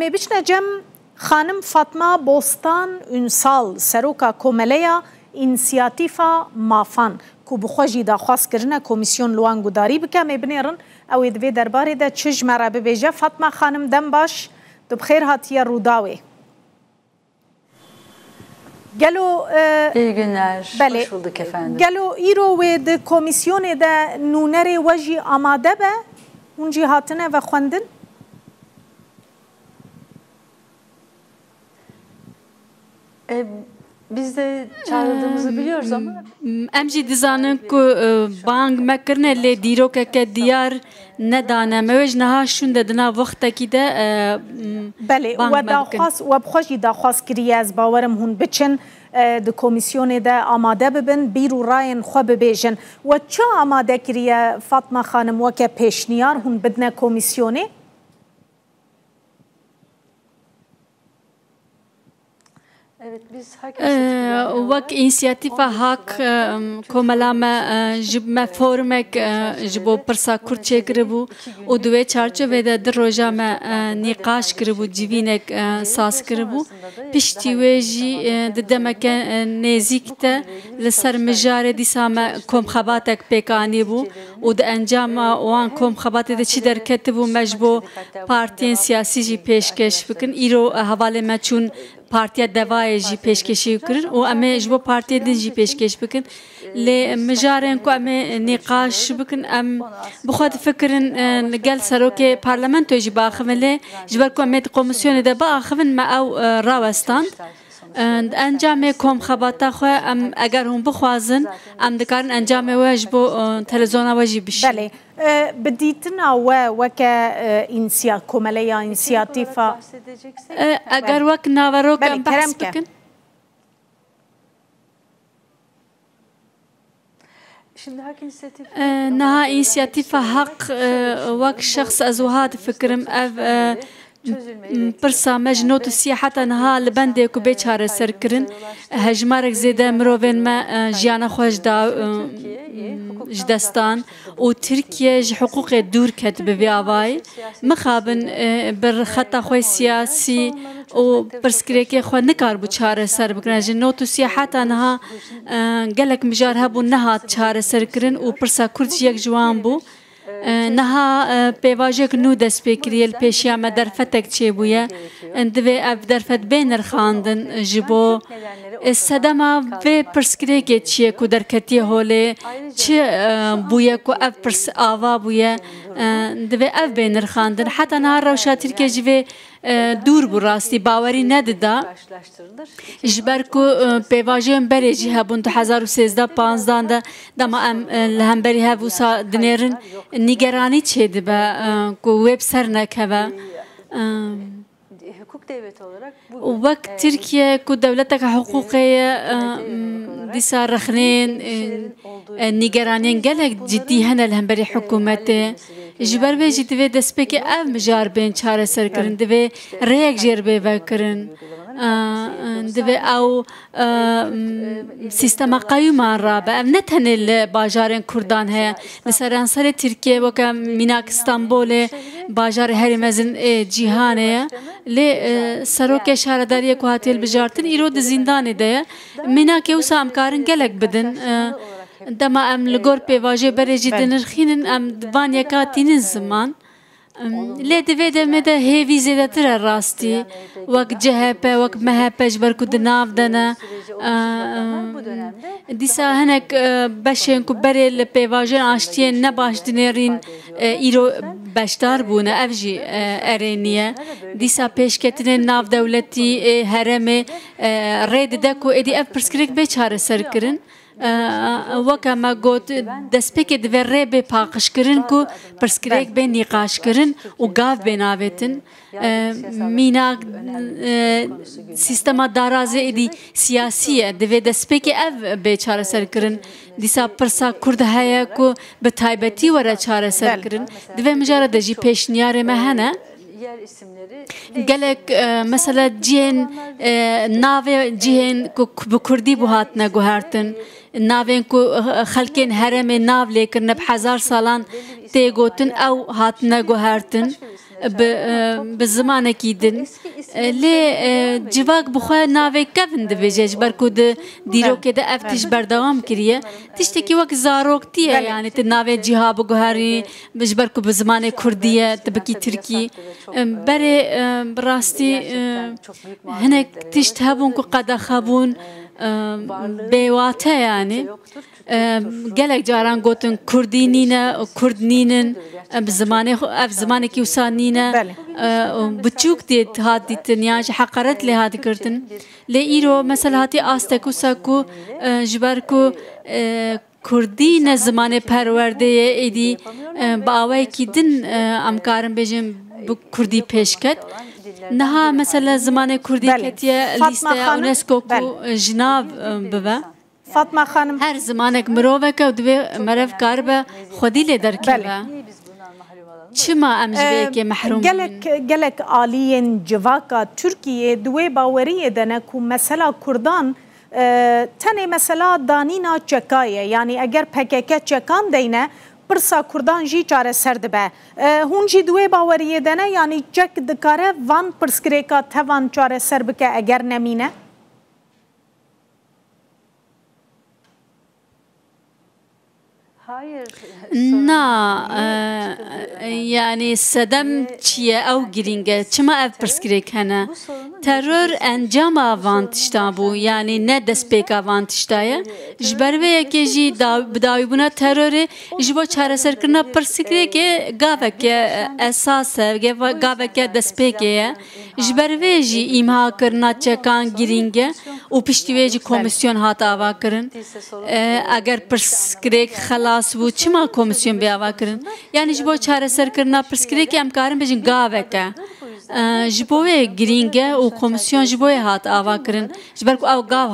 بچنه جم خانم فاطمه بوستان Ünsal سروکا کوملیا اینسیاتیفا مافان کو بخواجی دا خواست کرنه کمیسیون لوان گوداری بکه مبنیرن او دوی درباره ده چج مرابه بیجه فاطمه خانم دم باش دو بخیر هاتیه روداوی گلو İyi günler. بله Hoş bulduk efendim. گلو ایرو و ده کمیسیون ده نونر وجی آماده به اونجی هاتنه و خوندن Biz de çağrıldığımızı biliyoruz ama امجی dizanin ku bang mekirne le dîrokeke diyar nedane mewej neha şun de dina vextekî de بله و داخواست و بخوشی داخواست کریه از باورم هون بچن د کمیسیون ده آماده ببن بیرو راین خو ببیجن و چه آماده کریه فاطمه خانم وکه پیشنیار هون بدنه کمیسیونه evet biz وەک ئینسیاتیفە هاک کۆمەلامە ji me formek ji bo pirsa Kurd çêkiribû û di wê çarçovê de di roja me nîqaş kiribû civînek saz kiribû piştî wê jî di demeke nêzik de li ser mijarê dîsa me komxebatek pêkanî bû û di encama wan komxebatê de çi derketibû me ji bo partiyên siyasî jî pêşkeş bikin îro hevalê me çûn Partiya Devayê jî pêşkêşî kirin û em ê ji bo partiyê din jî pêşkêş bikin lê mijarên ku em ê nîqaş bikin em bixwe difikirin li gel serokê parlamentoyê jî biaxivin lê ji ber ku em ê di komisyonê de biaxivin me ew rawestand encamê komxebata xwe em eger hûn bixwazin em dikarin encamê we ji bo televizyona we jî bişînin. بدیتنا و وکه کوملیا اینسیاتیفا eger wek naverok em behs bikin نها إنسياتيفا حق وك شخص أزوهاد فكرم أف برسا مجنوت السياحة نها لبندي كو بيچاره سركرن هجمارك زيدا مروفين ما جيانا خوش دا جدستان و تركيا ج حقوق دور كت ببيعواي مخابن برخطا خوي سياسي و برسكريكي خو نكار بو چاره سر بكرن جنوت السياحة نها قالك مجار هبو نها چاره سركرن و برسا كرد يك جوان بو نها پیواژک نو دست پکریل پیشیا ما درفتک چه بویه اندوی اف درفت بینر خواندن جبو صدما و پرسکری که چیه کو درکتی هوله چه بویه کو اف پرس آوا بویه اندوی اف بینر خواندن حتی نها روشاتیر که جوی دور بو راستی باوری ندیده جبر کو پیواژم بریجی هبون 2013-15 ده دما ام لهمبری هبوسا دنیرن نیگرانی چه دبه کو وب سر نکوه وقت ترکیه کو دولتک حقوقی دیسا رخنین نیگرانین گلک جدی هنه لهمبری حکومته جبر وی جدی دست پکی اف مجار بین چاره سر کرن دوی ریک جیر بی وکرن دوی او سیستم قیوم رابه ام نتنه باجارن کردان هیا مثلا انصار ترکیه وکا میناک استانبول باجار هری مزن جیهانه لی سروک شهرداری کو هاتیل بجارتن ایرو د زندان ده میناک اوسا امکارن گلک بدن دما ام لگور پیواژه برجی دنرخینن ام دوان یکاتین زمان لی دوی دمه ده هیوی زیده تر راستی وک جهپه وک مهپه جبر کو دناف دنه دیسا هنک بشین کو بری لپیواژه آشتین نباش دنیرین ایرو بشتار بونه افجی ارینیه دیسا پیشکتن ناف دولتی هرمه رید دکو ادی اف پرسکریک بیچاره سر کرن وکه ما گوت دست پکی دوی ری به پاکش کرن کو پرسکریک به نقاش کرن و گاف بناویتن مینا سیستم دارازه ادی سیاسیه دوی دست پکی اف بیچاره سر کرن دیسا پرسا کرد هیا کو به تایبتی وره چاره سر کرن دوی مجرد جی پیشنیار مهنه گلک مثلا جین ناو جین کو بکردی بوهات نگوهرتن ناوین کو خلکین هرم ناو لیکن نب 1000 سالان تیگوتن او هات نگوهرتن bi zimanekî din lê civak bi xwe navê kevin dibêje ji ber ku di dîrokê de ev tişt berdewam kiriye tiştekî wek zaroktiye yani tu navê cîha biguherî ji ber ku bi zimanê Kurdî ye tu bikî Tirkî berê bi rastî hinek tişt hebûn ku qedexebûn bêwate yani gelek caran gotin Kurdî nîne Kurd nînin bi zimanê ev zimanekî wisa nîne biçûk dê hat dîtin yan ji heqaret lê hat girtin lê îro mesela hatî astek wisa ku ji ber ku Kurdî ne zimanê perwerdeyê êdî bi awayekî din em karin bêjin bi Kurdî pêşket niha mesela zimanê Kurdî ketiye lîsteya UNESCO ku ji nav bibe Fatma Hanım her zimanek miroveke û divê merev karibe xwedî lê derkeve çima em ji vê yekê mehrûm gelek aliyên civaka Tirkiyê di wê baweriyê de ne ku mesela Kurdan tenê mesela danîna çekaye yani eger PKK çekan deyne pirsa Kurdan jî çareser dibe hûn jî di wê baweriyê de ne yani çek dikare van pirsgirêka tevan çareser bike eger nemîne Hayır. Na yani sedem çiye ew girînge çima ev pirsgirêk hene terör encama van tişta bû yani ne destpêka van tişta ye ji ber vê yekê jî bi dawîbûna terorê ji bo çareserkirina pirsgirêkê gaveke esas e gaveke destpêkê ye ji ber vê jî îmhakirina çekan girînge û piştî wê jî komisyon hat avakirin eger pirsgirêk xelas bû çima komisyon bê avakirin yani ji bo çareserkirina pirsgirêkê em karin bêjin gaveke ji bo wê girînge û komisyon ji bo wê hat avakirin ji ber ku ew gav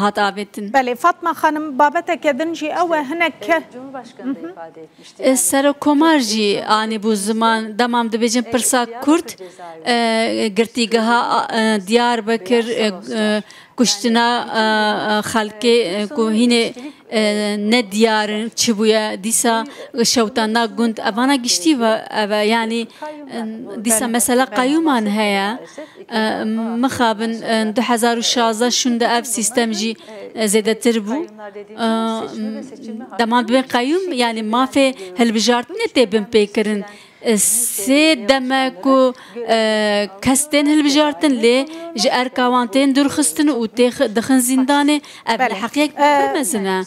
hat avêtin Belê Fatma Hanım babeteke din jî ew e hinek Cumhurbaşkanı da ifade etmişti. Serokkomar jî anî bû ziman demam dibêjin pirsa Kurd girtîgeha Diyarbekir kuştina xelkê ku hînê ne diyarın çibuya dîsa şewtana gund evana giştî ve ev yani dîsa mesela qayyûman heye mixabin 2016 şunda ev sistem jî zêdetir bû demam dibên qayyûm yani mafê hilbijartinê tê bin pêkirin sê demek ku kes tên hilbijartin lê ji erkawan tên durxistin û tê dixin zîndanê ev li heqiyek pir mezin e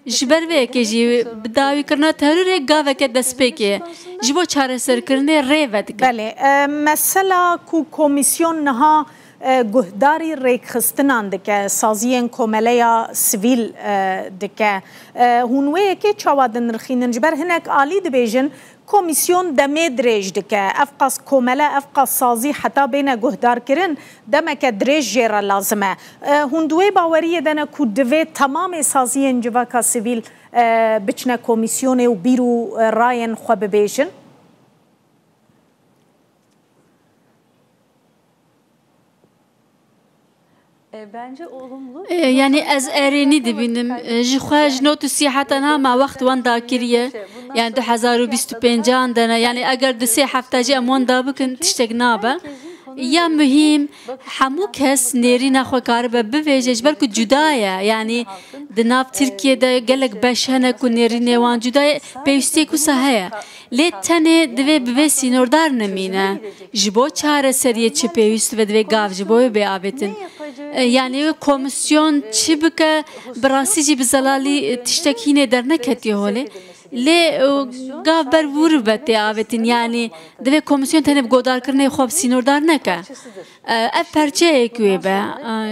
ji ber vê yekê jî bi dawîkirina terorê gaveke destpêkê ji bo çareserkirinê rê vedike Belê mesela ku komisyon niha guhdarî rêkxistinan dike saziyên komeleya sivîl dike hûn wê yekê çawa dinirxînin ji ber hinek alî dibêjin komisyon demê dirêj dike ev qas komele ev qas sazî heta bêne guhdarkirin demeke dirêj jê re lazim e hûn di wê baweriyê de ne ku divê temamê saziyên civaka sivîl biçine komisyonê û bîr û rayên xwe bibêjin Bence olumlu. Yani ez erênî dibînim ji xwe ji not û sîheta ma wext wan dakiriye yani 2025 de ne yani eger di sê hefte jî em wan da bikin tiştek nabe ya mühim hemû kes nêrîna xwe karibe bivêje ji ber ku cuda ye yani di nav Tirkiyeyê gelek beş hene ku nêrînê wan cuda ye pêwîstiyek wisa heye lê tenê divê bi vê sînordar nemîne ji bo çareseriyê çi pêwîst ve divê gav ji bo wê bê avêtin yani komisyon çi bike bi rastî jî bi zelalî tiştek hînê derneketiye holê lê gav ber vûr be tê avêtin yani divê komisyon tenê bi godarkirinê xwe bi sînordar neke ev perçeyek wê be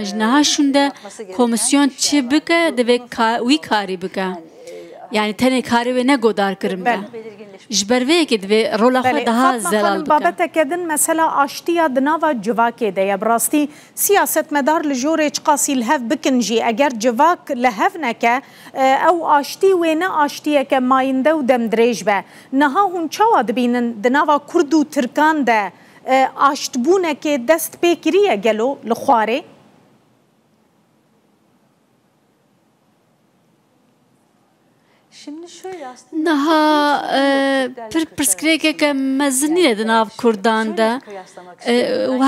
ji niha şûn de komisyon çi bike divê wî karî bike yani tenê karê wê ne godarkirin be ji ber vê yekê divê rola xwe daha zelal bike babeteke din mesela aştiya di nava civakê de ye bi rastî siyasetmedar li jorê çi qasî li hev bikin jî eger civak li hev neke ew aştî wê ne aştiyeke mayinde û demdirêj be niha hûn çawa dibînin di nava Kurd û Tirkan de aştbûnekê dest pê kiriye gelo li xwarê Şimdi şöyle aslında Naha pirskrêkeke mezin nîne di nav Kurdan de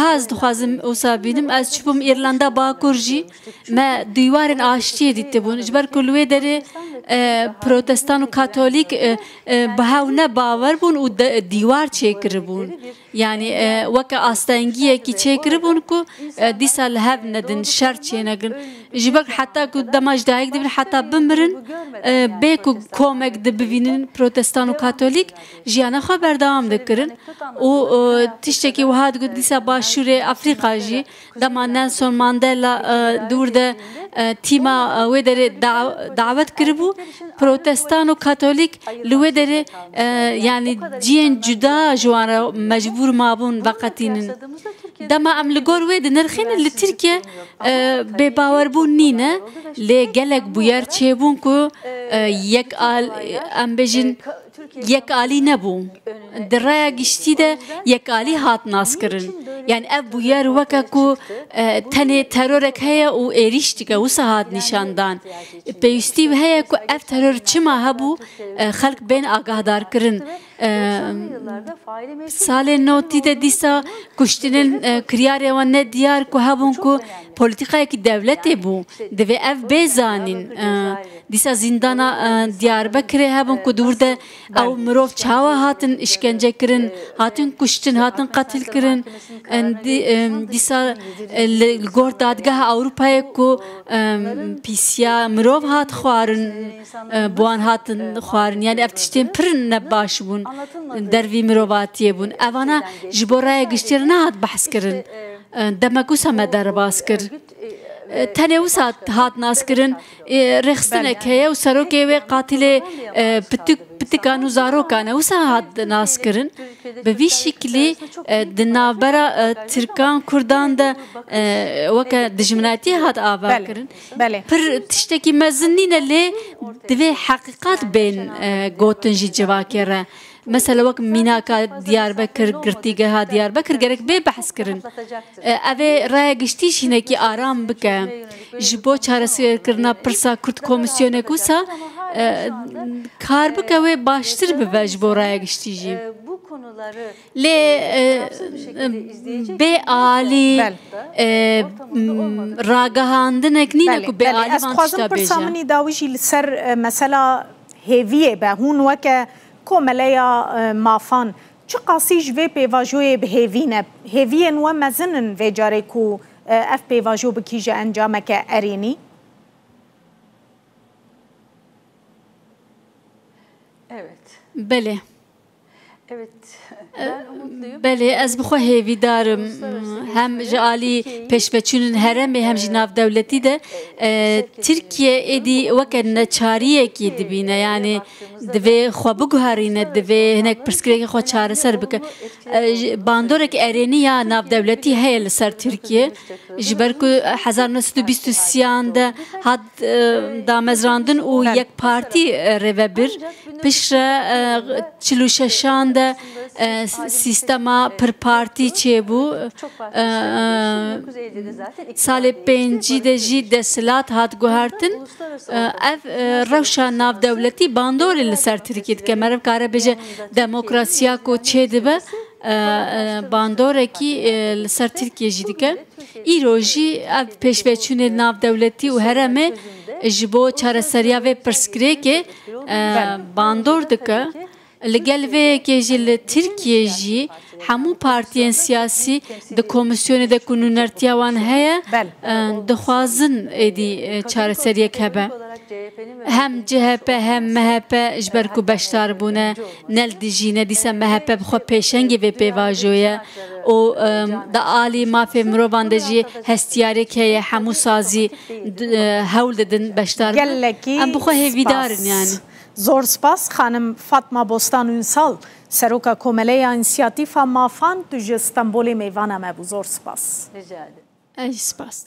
hez dixwazim wisa bînim ez çûbûm İrlanda Bakur jî me dîwarên aştiyê dîtibûn ji ber ku li wê derê protestan û katolîk bi hew ne bawer bûn û dîwar çêkiribûn yani weke astengiyekî çêkiribûn ku dîsa li hev nedin şer çênekin ji ber heta ku dema ji dayîk dibin heta bimirin bê ku komek dibivînin protestan û katolîk jiyana xwe berdewam dikirin û tiştekî wiha digot dîsa Başûrê Afrika jî dema Nelson Mandela dûr de tîma wê derê davet kiribû protestan û katolîk li wê derê yani ciyên cuda ji wan re mecbûr mabûn veqetînin dema em li gor wê dinirxînin li Tirkiye bêbawerbûn nîne lê gelek bûyer çêbûn ku yek em bêjin yekalî nebû di raya giştî de yekalî hat naskirin yani ev bûyer weke ku tenê terorek heye û êrîş dike wisa hat nîşandan pêwîstî heye ku ev teror çima hebû xelk bên agahdar kirin salên notî de dîsa kuştinên kiryarê wan ne diyar ku hebûn ku polîtîkayekî devletê bû divê ev bêzanîn dîsa zîndana Diyarbekirê hebûn ku dûr de ew mirov çawa hatin işkence kirin hatin kuştin hatin qetil kirin dîsa li gor dadgeha Ewropayê ku pîsiya mirov hat xwarin bi wan hatin xwarin yani ev tiştên pir ne baş bûn dervî mirovatiyê bûn evana ji bo raya giştî re nehat behs kirin demek wisa me derbas kir tenê wisa hat naskirin rêxistinek heye û serokê wê qatilê pitikan û zarokan e wisa hat naskirin bi vî şeklî di navbera Tirkan Kurdan de weke dijminatî hat ava kirin pir tiştekî mezin nîne lê divê heqîqat bên gotin jî civakê re mesela wek mînaka Diyarbekir girtîgeha Diyarbekir gerek bê behs kirin ev ê raya giştî jî hinekî aram bike ji bo çareserkirina pirsa Kurd komisyonek wisa kar bike wê baştir bibe ji bo raya giştî jî lê bê alî ragihandinek nîne ku bê alî van tişta bêje. Ez dixwazim pirsa minî dawî jî li ser mesela hêviyê be hûn weke komeleya mafan çi qasî ji vê pêvajoyê bihêvîne hêviyên we mezin in vê carê ku ev pêvajo bikî ji encameke erênî belê evet ben umutluyum. Belê ez bixwe hêvîdarim hem ji alî pêşveçûnên herêmê hem jî navdewletî de Tirkiye êdî weke neçariyekî dibîne yani divê xwe biguherîne divê hinek pirsgirêkê xwe çareser bike bandorek erênî ya navdewletî heye li ser Tirkiye ji ber ku 1923 de hat damezrandin û yek partî rêvebir pişre 46 de sistema pir partî çêbû salê pêncî de jî desilat hat guhertin ev rewşa navdewletî bandorê li ser Tirkiye dike merev kare bêje demokrasiya ku çê dibe bandorekî li ser Tirkiye jî dike îro jî ev pêşveçûnê navdewletî û herêmê ji bo çareseriya vê pirsgirêkê bandor dike li gel vêyekê jî li Tirkiye jî hemû partiyên siyasî di komisyonê de ku nûnertiya wan heye dixwazin êdî çareseriyek hebe hem CHP hem MHP ji ber ku beşdar bûne nel dijîne dîsa MHP bixwe pêşengê vê pêvajoye û di alî mafê mirovan de jî hestiyarek heye hemû sazî hewl didin beşdar em bixwe hêvîdarin yani. Zor spas xanım Fatma Bostan Ünsal seroka komeleya inisiyatîfa mafan tu ji Stenbolê mêvana me bû zor spas. Rica ederim. Ey spas.